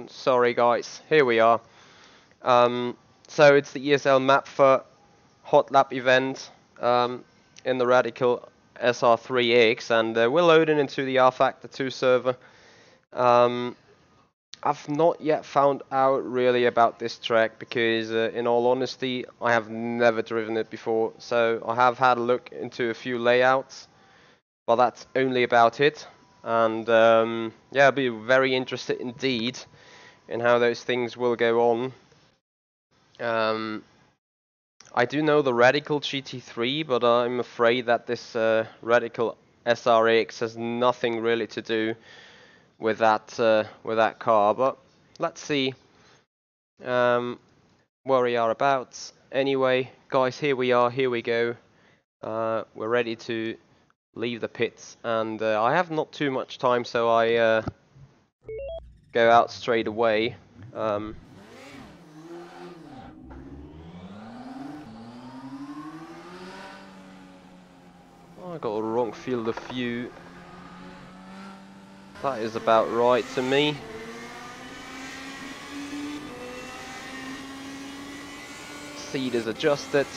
Sorry guys, here we are. So it's the ESL MAPFRE Hotlap event in the Radical SR3 RSX, and we're loading into the rFactor 2 server. I've not yet found out really about this track because in all honesty I have never driven it before, so I have had a look into a few layouts, but that's only about it. And yeah, I'll be very interested indeed in how those things will go on. I do know the Radical GT3, but I'm afraid that this Radical SRX has nothing really to do with that car. But let's see where we are about. Anyway, guys, here we are. Here we go. We're ready to leave the pits, and I have not too much time, so I go out straight away. I got a wrong field of view. That is about right to me. Seat is adjusted.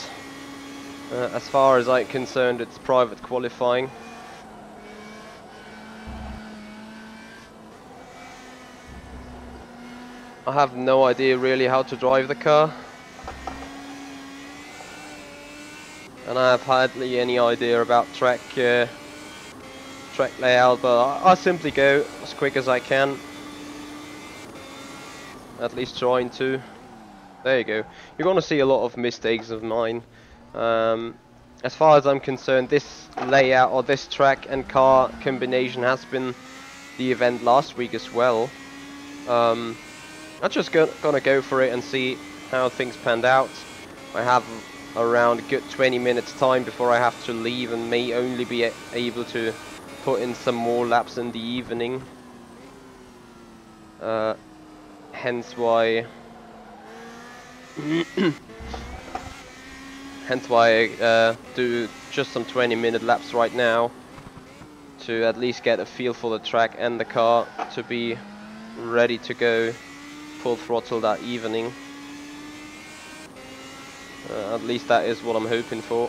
As far as I'm concerned, it's private qualifying. I have no idea really how to drive the car, and I have hardly any idea about track layout, but I simply go as quick as I can, at least trying to. There you go. You're gonna see a lot of mistakes of mine. As far as I'm concerned, this layout or this track and car combination has been the event last week as well. I'm just gonna go for it and see how things panned out. I have around a good 20 minutes time before I have to leave, and may only be able to put in some more laps in the evening. Hence why I do just some 20-minute laps right now, to at least get a feel for the track and the car, to be ready to go full throttle that evening. At least that is what I'm hoping for.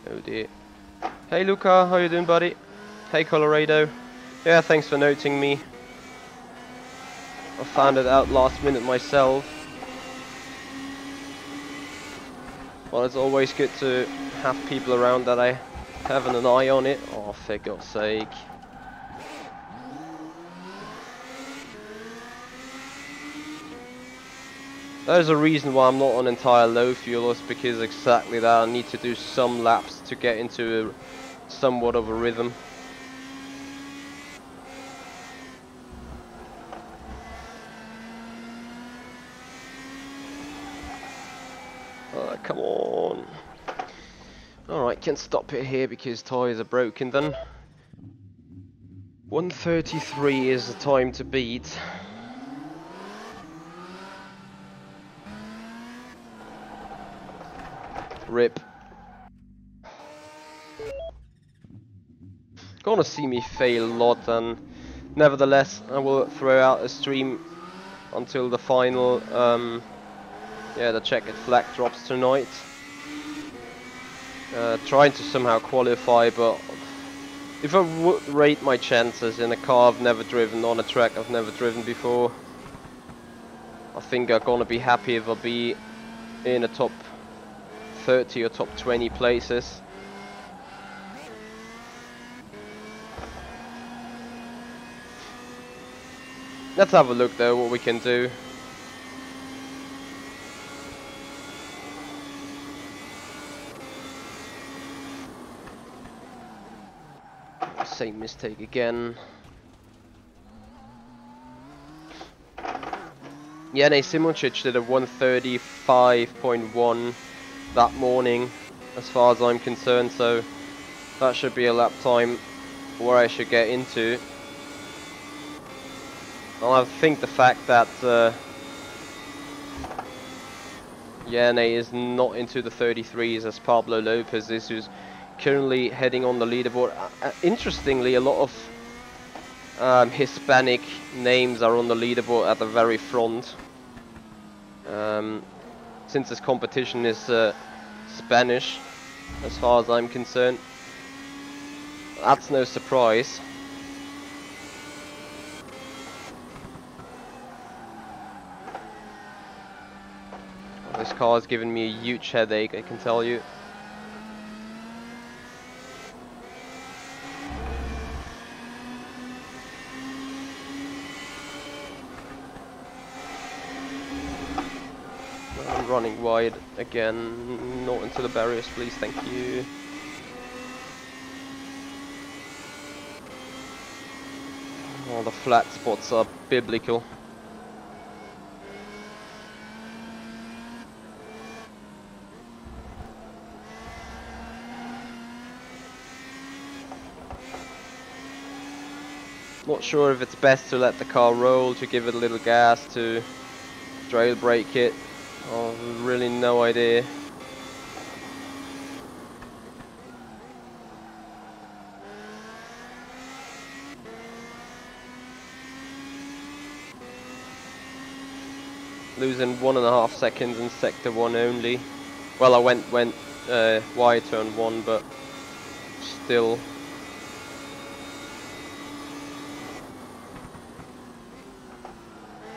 Oh dear. Hey Luca, how you doing, buddy? Hey Colorado. Yeah, thanks for noting me. I found it out last minute myself. Well, it's always good to have people around that I have an eye on it. Oh, for God's sake. There's a reason why I'm not on entire low fuel, is because exactly that. I need to do some laps to get into somewhat of a rhythm. Come on. Alright, can stop it here because tyres are broken then. 1:33 is the time to beat. Rip. Gonna see me fail a lot, and nevertheless I will throw out a stream until the final the checkered flag drops tonight. Trying to somehow qualify, but if I would rate my chances in a car I've never driven, on a track I've never driven before, I think I'm gonna be happy if I'll be in a top 30 or top 20 places. Let's have a look though what we can do. Same mistake again. Jene Simracing did a 1:35.1 that morning, as far as I'm concerned, so that should be a lap time where I should get into. Well, I think the fact that Jene is not into the 33s as Pablo Lopez is, who's currently heading on the leaderboard. Interestingly, a lot of Hispanic names are on the leaderboard at the very front. Since this competition is Spanish, as far as I'm concerned, that's no surprise. Oh, this car is giving me a huge headache, I can tell you. I'm running wide again, not into the barriers please, thank you. Oh, the flat spots are biblical. Not sure if it's best to let the car roll, to give it a little gas, to trail brake it. Oh, really no idea. Losing 1.5 seconds in sector 1 only. Well, I went wide turn 1, but still.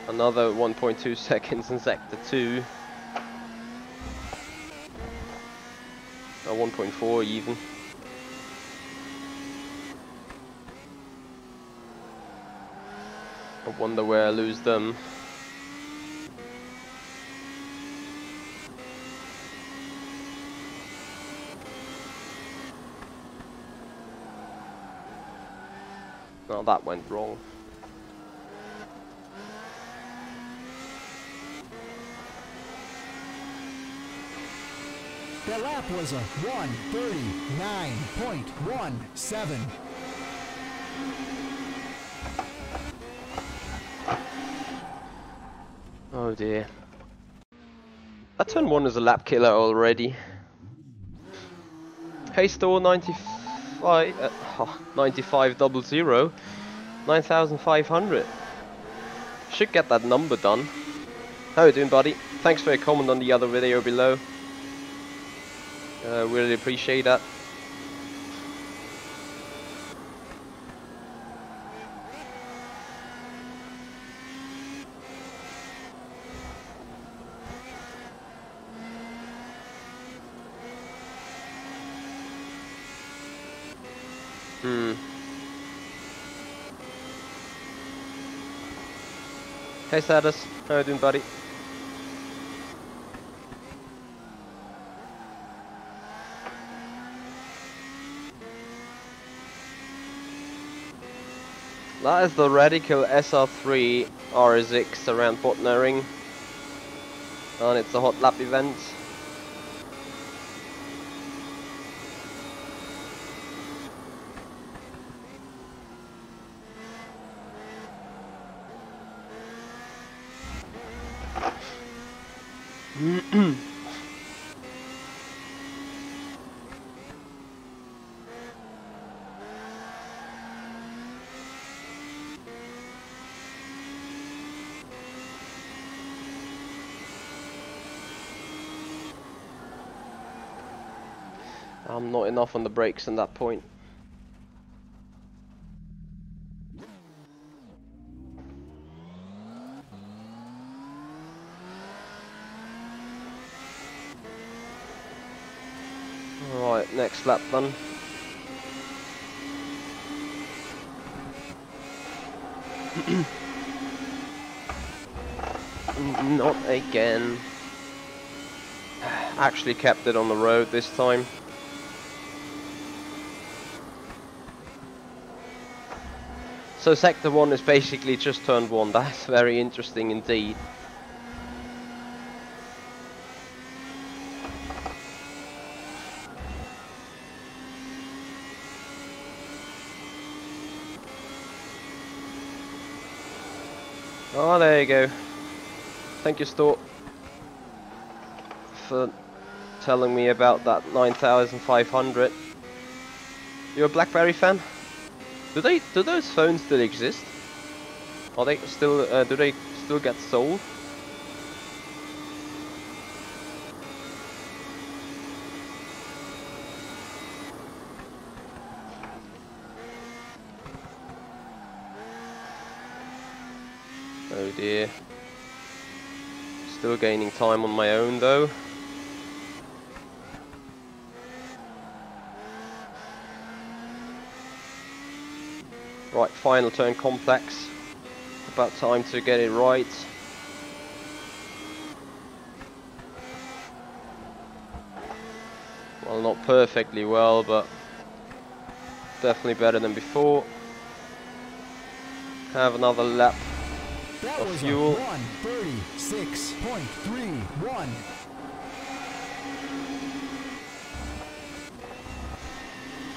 Another 1.2 seconds in sector 2. 1.4 even. I wonder where I lose them. No, that went wrong. The lap was a 1:39.17. Oh dear. That turn 1 is a lap killer already. Hey store 95 9500 9500. Should get that number done. How you doing, buddy? Thanks for your comment on the other video below. Really appreciate that. Hey Sadus, how you doing, buddy? That is the Radical SR3 RSX around Botnairing, and it's a Hotlap event. I'm not enough on the brakes in that point. Alright, next lap then. Not again. Actually kept it on the road this time. So sector 1 is basically just turn 1, that's very interesting indeed. Oh, there you go. Thank you, Store, for telling me about that 9500. You a BlackBerry fan? Do those phones still exist? Are they still do they still get sold? Oh dear. Still gaining time on my own though. Right, final turn complex. About time to get it right. Well, not perfectly well, but definitely better than before. Have another lap of fuel. 1:36.31.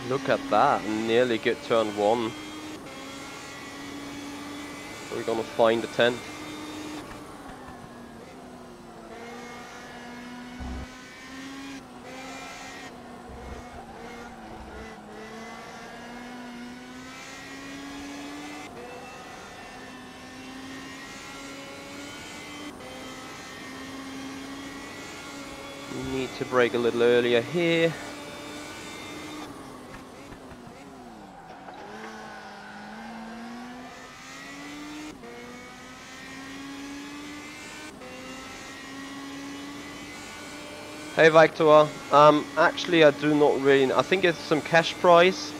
Look at that, nearly good turn 1. We're gonna find the 10th. We need to brake a little earlier here. Hey Victor, actually I do not really, I think it's some cash prize.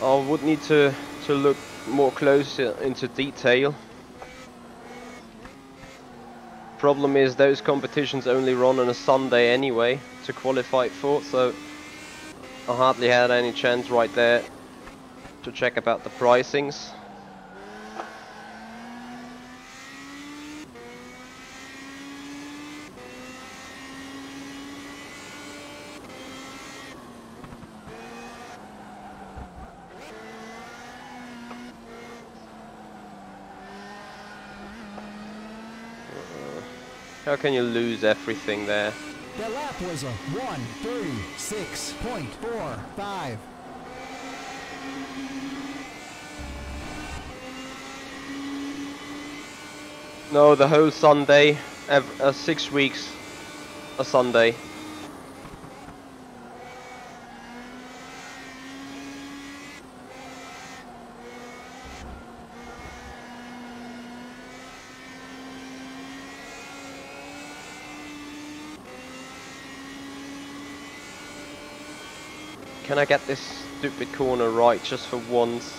I would need to look more closer into detail. Problem is those competitions only run on a Sunday anyway to qualify for, so I hardly had any chance right there to check about the pricings. How can you lose everything there? The lap was a 1:36.45. No, the whole Sunday, 6 weeks a Sunday. Can I get this stupid corner right just for once?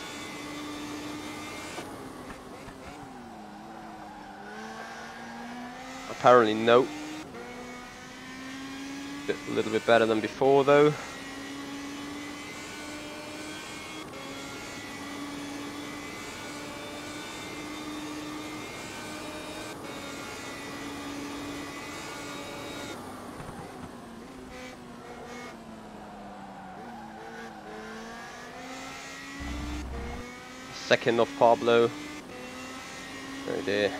Apparently no. A little bit better than before though. Second of Pablo. Oh dear.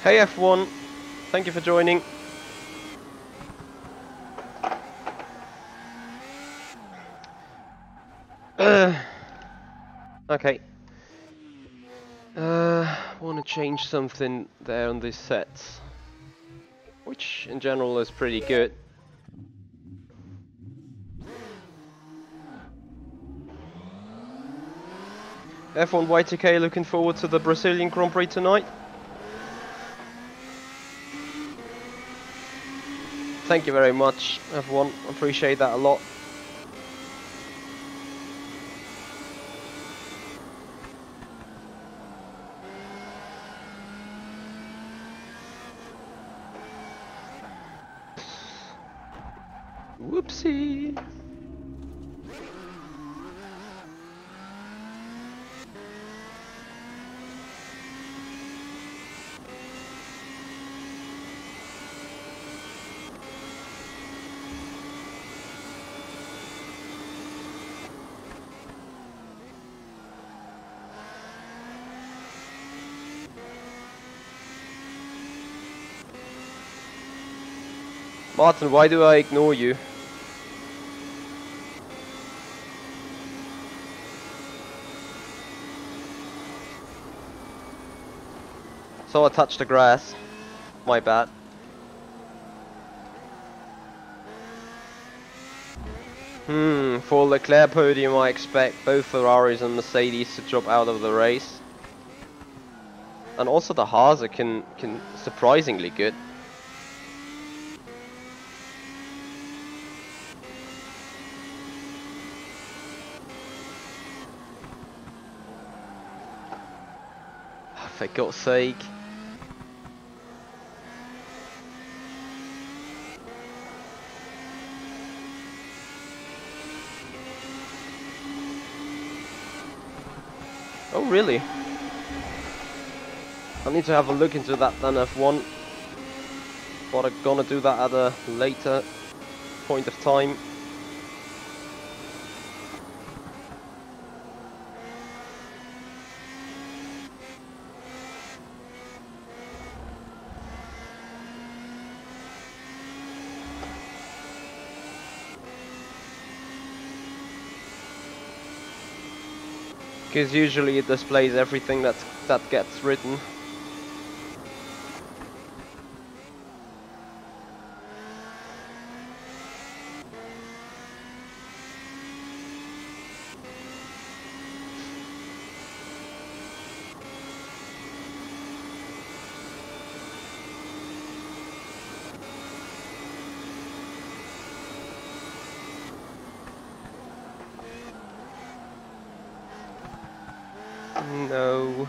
Hey F1, thank you for joining. Okay. Want to change something there on these sets, which in general is pretty good. F1 YTK looking forward to the Brazilian Grand Prix tonight. Thank you very much, F1. Appreciate that a lot. Whoopsie. Martin, why do I ignore you? So I touched the grass. My bad. For Leclerc podium I expect both Ferraris and Mercedes to drop out of the race. And also the Haas are can surprisingly good. For God's sake. Oh really? I need to have a look into that then F1. But I'm gonna do that at a later point of time. Because usually it displays everything that gets written. No.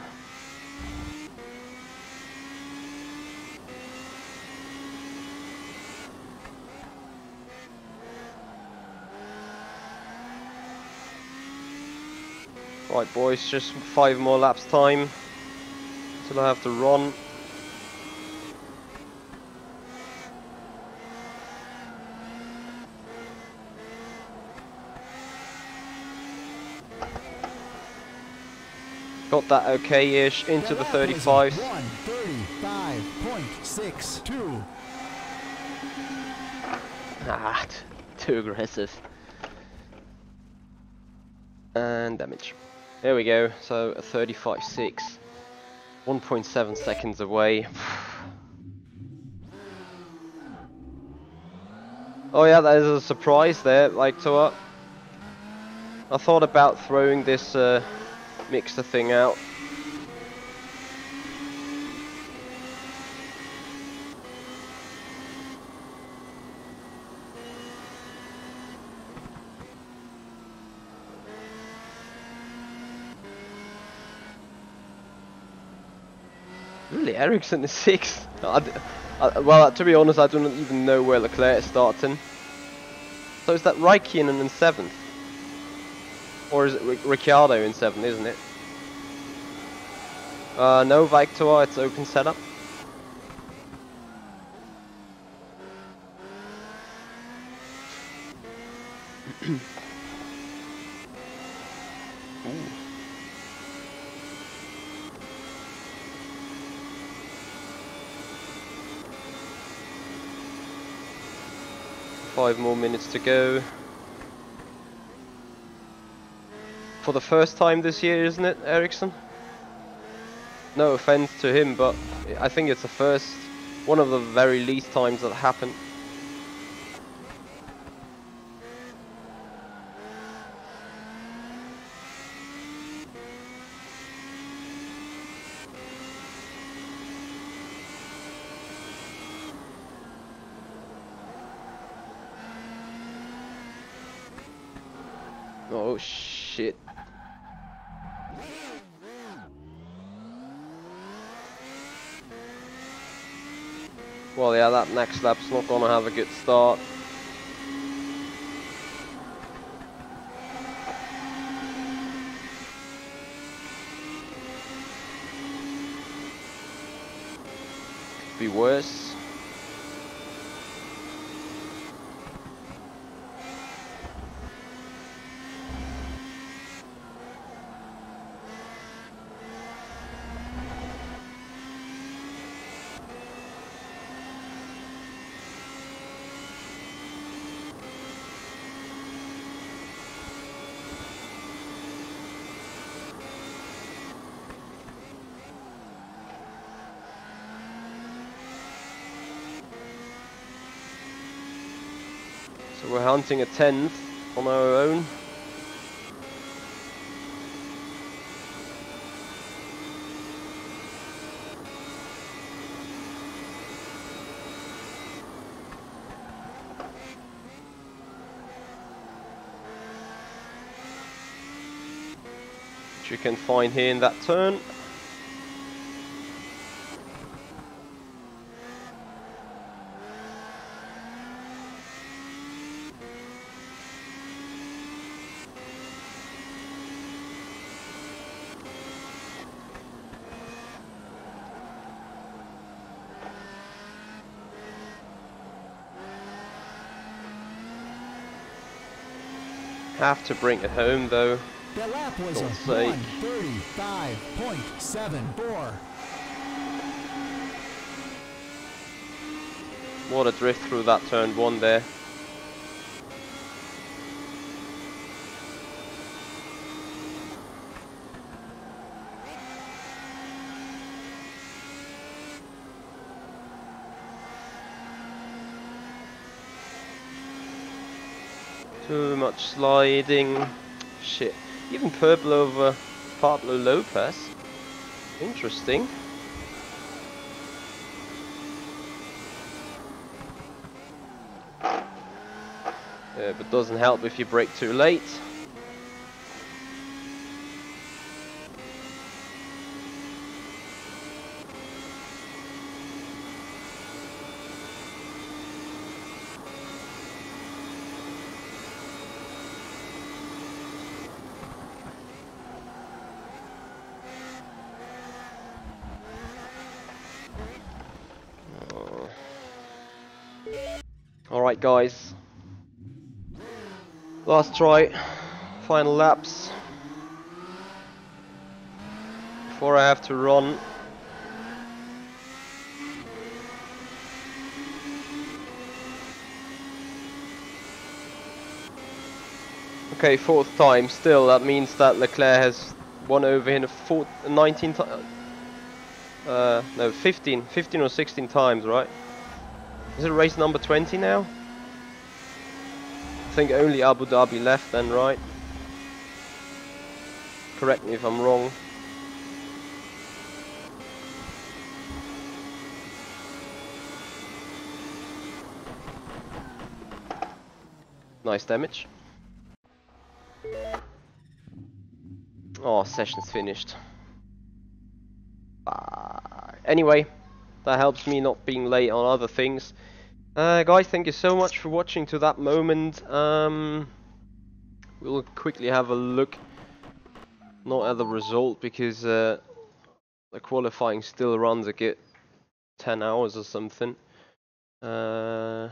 Right boys, just 5 more laps time till I have to run. Got that okay-ish into the 35s. 1:35.62. Ah, too aggressive. And damage. There we go, so a 35.6. 1.7 seconds away. Oh yeah, that is a surprise there, like so I thought about throwing this mixer thing out. Really, Ericsson is 6th. Well, to be honest, I don't even know where Leclerc is starting. So is that Raikkonen in 7th? Or is it Ricciardo in 7th, isn't it? No, Victor, it's open setup. Ooh. 5 more minutes to go. For the first time this year, isn't it, Ericsson? No offense to him, but I think it's the first, one of the very least times that happened. Oh shit. Well, yeah, that next lap's not gonna have a good start. Could be worse. So we're hunting a 10th on our own. Which you can find here in that turn. Have to bring it home though. The lap was a God's sake. 1:35.74. What a drift through that turn 1 there. Too much sliding. Shit. Even purple over Pablo Lopez. Interesting. Yeah, but doesn't help if you brake too late. Alright guys, last try, final laps, before I have to run. Okay, 4th time, still that means that Leclerc has won over him 19 times, no 15 or 16 times, right? Is it race number 20 now? I think only Abu Dhabi left then, right? Correct me if I'm wrong. Nice damage. Oh, session's finished. Anyway, that helps me not being late on other things. Guys, thank you so much for watching to that moment. We'll quickly have a look, not at the result, because the qualifying still runs a good 10 hours or something. Let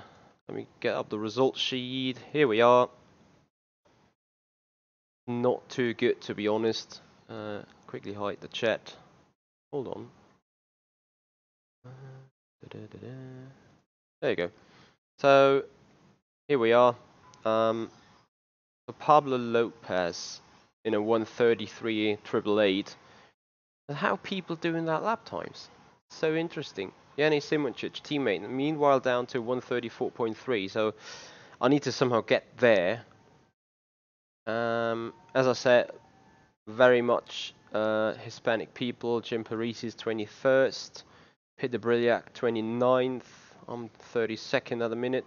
me get up the result sheet. Here we are. Not too good, to be honest. Quickly hide the chat. Hold on. There you go. So here we are. So Pablo Lopez in a 1:33 888. And how people doing that lap times? So interesting. Yanni Simracing, teammate, meanwhile down to 1:34.3. So I need to somehow get there. As I said, very much Hispanic people. Jim Parisi's 21st. Peter Brillac 29th. I'm 32nd at the minute.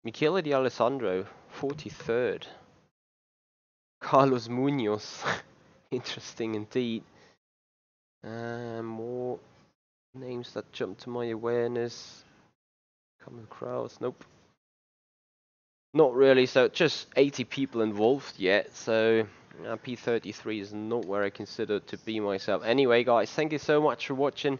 Michele Di Alessandro 43rd. Carlos Munoz. Interesting indeed. More names that jump to my awareness. Common crowds. Nope. Not really, so just 80 people involved yet, so P33 is not where I consider to be myself. Anyway guys, thank you so much for watching.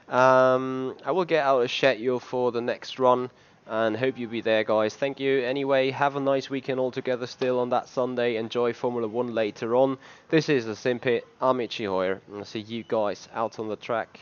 I will get out a schedule for the next run and hope you'll be there guys. Thank you. Anyway, have a nice weekend all together still on that Sunday. Enjoy Formula 1 later on. This is the Simpit. I'm Michi and I'll see you guys out on the track.